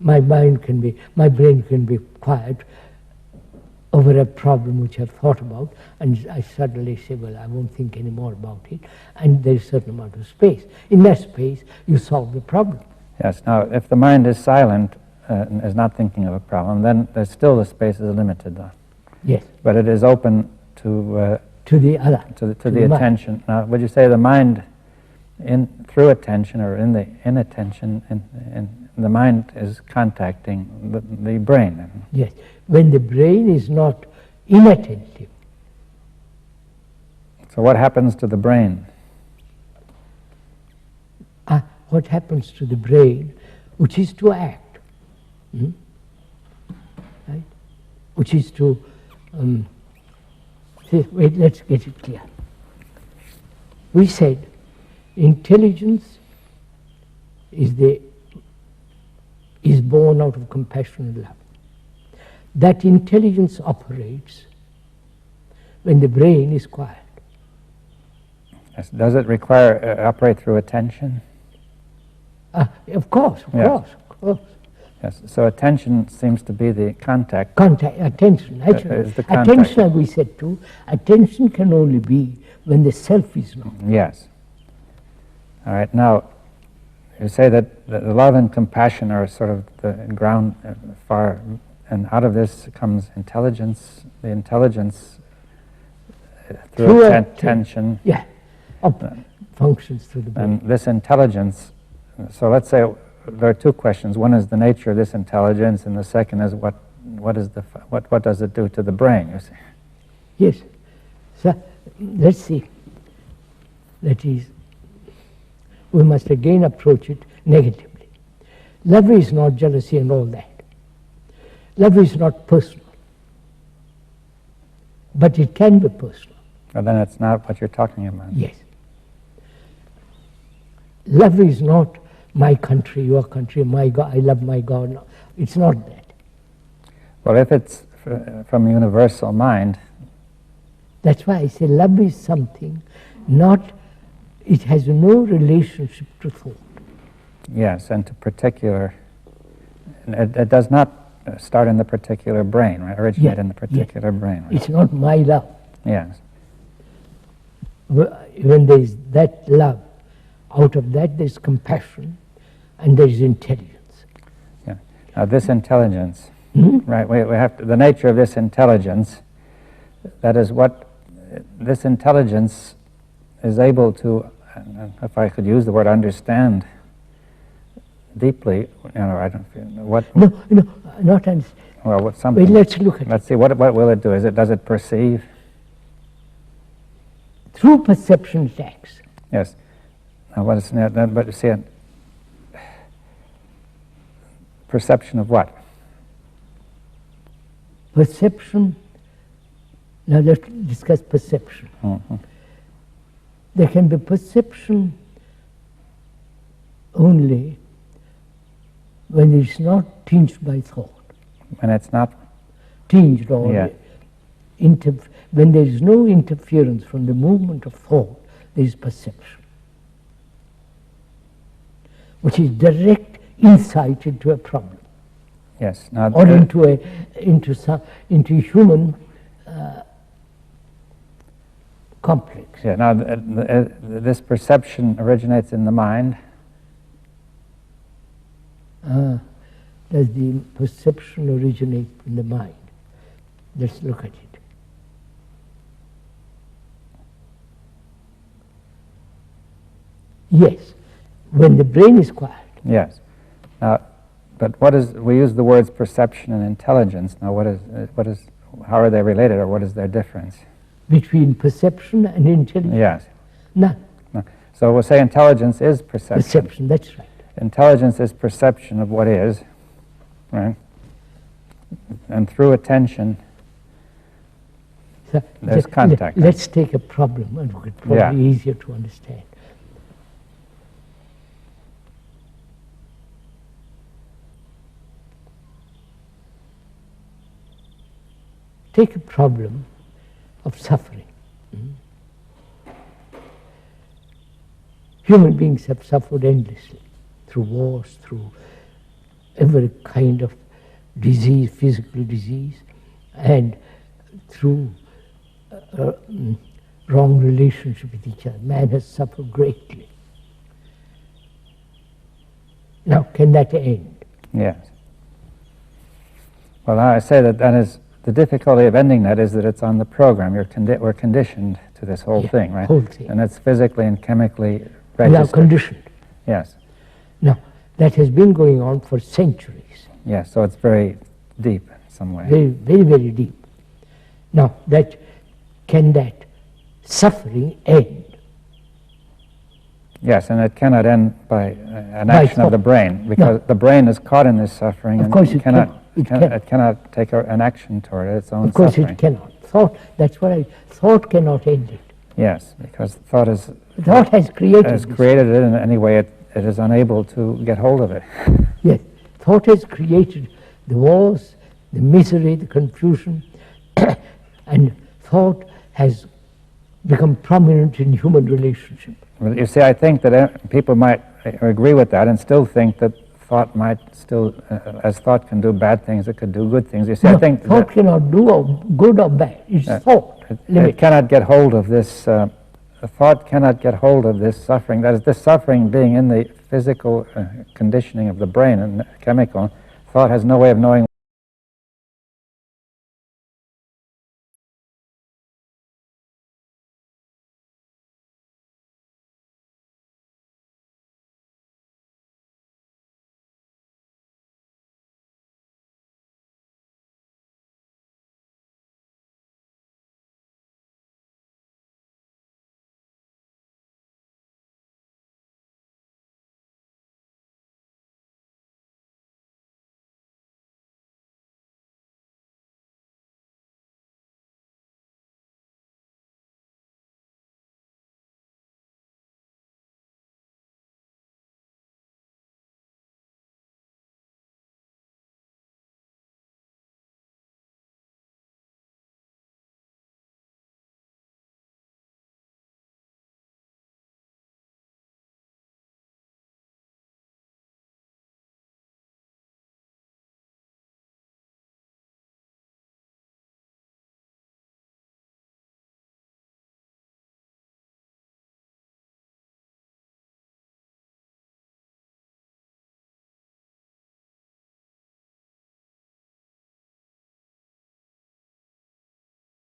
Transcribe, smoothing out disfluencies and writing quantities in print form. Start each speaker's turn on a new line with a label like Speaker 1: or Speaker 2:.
Speaker 1: my brain can be quiet over a problem which I've thought about, and I suddenly say, well, I won't think any more about it, and there's a certain amount of space. In that space, you solve the problem.
Speaker 2: Yes. Now, if the mind is silent and is not thinking of a problem, then there's still the space is limited, though.
Speaker 1: Yes.
Speaker 2: But it is open to
Speaker 1: the other,
Speaker 2: to the attention. Now, would you say the mind, through attention or in attention, and the mind is contacting the brain?
Speaker 1: Yes. When the brain is not inattentive.
Speaker 2: So what happens to the brain?
Speaker 1: What happens to the brain, which is to act, right? Which is to wait. Let's get it clear. We said intelligence is born out of compassion and love. That intelligence operates when the brain is quiet.
Speaker 2: Yes. Does it require operate through attention?
Speaker 1: Of course.
Speaker 2: Yes. So attention seems to be the contact.
Speaker 1: Attention.
Speaker 2: Is the contact.
Speaker 1: Attention, we said too. Attention can only be when the self is not.
Speaker 2: Yes. All right. Now, you say that the love and compassion are sort of the ground far. And out of this comes intelligence. The intelligence through attention.
Speaker 1: Yeah, functions through the brain.
Speaker 2: And this intelligence. So let's say there are two questions. One is the nature of this intelligence, and the second is what does it do to the brain? You see.
Speaker 1: Yes. So let's see. That is, we must again approach it negatively. Love is not jealousy and all that. Love is not personal, but it can be personal.
Speaker 2: But then it's not what you're talking about.
Speaker 1: Yes. Love is not my country, your country, my God, I love my God. No, it's not that.
Speaker 2: Well, if it's from universal mind.
Speaker 1: That's why I say love is something, it has no relationship to thought.
Speaker 2: Yes, and to particular, it does not start in the particular brain, right? Originate in the particular brain. Right?
Speaker 1: It's not my love.
Speaker 2: Yes.
Speaker 1: When there is that love, out of that there is compassion, and there is intelligence.
Speaker 2: Yeah. Now this intelligence, right? We have to, the nature of this intelligence. That is what this intelligence is able to, if I could use the word understand deeply, I don't feel what.
Speaker 1: No, not understand.
Speaker 2: Well, what something.
Speaker 1: Wait, let's look at.
Speaker 2: Let's see. What will it do? Does it perceive?
Speaker 1: Through perception it acts.
Speaker 2: Yes. Now, what is that? But see, perception of what?
Speaker 1: Perception. Now let's discuss perception.
Speaker 2: Mm-hmm.
Speaker 1: There can be perception only when it's not tinged by thought.
Speaker 2: When it's not
Speaker 1: tinged or when there is no interference from the movement of thought, there is perception, which is direct insight into a problem.
Speaker 2: Yes. Now,
Speaker 1: or into human complex.
Speaker 2: Yeah. Now, this perception originates in the mind.
Speaker 1: Does the perception originate in the mind? Let's look at it. Yes, when the brain is quiet.
Speaker 2: Yes. Now, but what is, we use the words perception and intelligence. Now, how are they related, or what is their difference?
Speaker 1: Between perception and intelligence?
Speaker 2: Yes.
Speaker 1: None.
Speaker 2: No. So we'll say intelligence is perception.
Speaker 1: Perception, that's right.
Speaker 2: Intelligence is perception of what is, right? And through attention,
Speaker 1: So
Speaker 2: there's contact.
Speaker 1: Let's take a problem, and it's probably easier to understand. Take a problem of suffering. Human beings have suffered endlessly through wars, through every kind of disease, physical disease, and through wrong relationship with each other. Man has suffered greatly. Now, can that end?
Speaker 2: Yes. Well, I say that is the difficulty of ending that is that it's on the program. We're conditioned to this whole thing, right?
Speaker 1: Whole thing.
Speaker 2: And it's physically and chemically
Speaker 1: We are
Speaker 2: registered.
Speaker 1: conditioned.
Speaker 2: Yes.
Speaker 1: Now, that has been going on for centuries.
Speaker 2: Yes, so it's very deep in some way.
Speaker 1: Very, very, very deep. Now, can that suffering end?
Speaker 2: Yes, and it cannot end by an
Speaker 1: By
Speaker 2: action of the
Speaker 1: thought.
Speaker 2: brain, because the brain is caught in this suffering,
Speaker 1: Of
Speaker 2: and
Speaker 1: course
Speaker 2: it
Speaker 1: it
Speaker 2: cannot,
Speaker 1: cannot.
Speaker 2: it cannot take an action toward its own
Speaker 1: Of course
Speaker 2: suffering.
Speaker 1: it cannot. Thought cannot end it.
Speaker 2: Yes, because thought has
Speaker 1: created this.
Speaker 2: created it in any way it is unable to get hold of it.
Speaker 1: Yes, thought has created the wars, the misery, the confusion, and thought has become prominent in human relationship.
Speaker 2: Well, you see, I think that people might agree with that and still think that thought might still, as thought can do bad things, it could do good things. You see,
Speaker 1: No,
Speaker 2: I think
Speaker 1: thought cannot do good or bad. It's thought.
Speaker 2: it cannot get hold of this. Thought cannot get hold of this suffering. That is, this suffering being in the physical conditioning of the brain and chemical. Thought has no way of knowing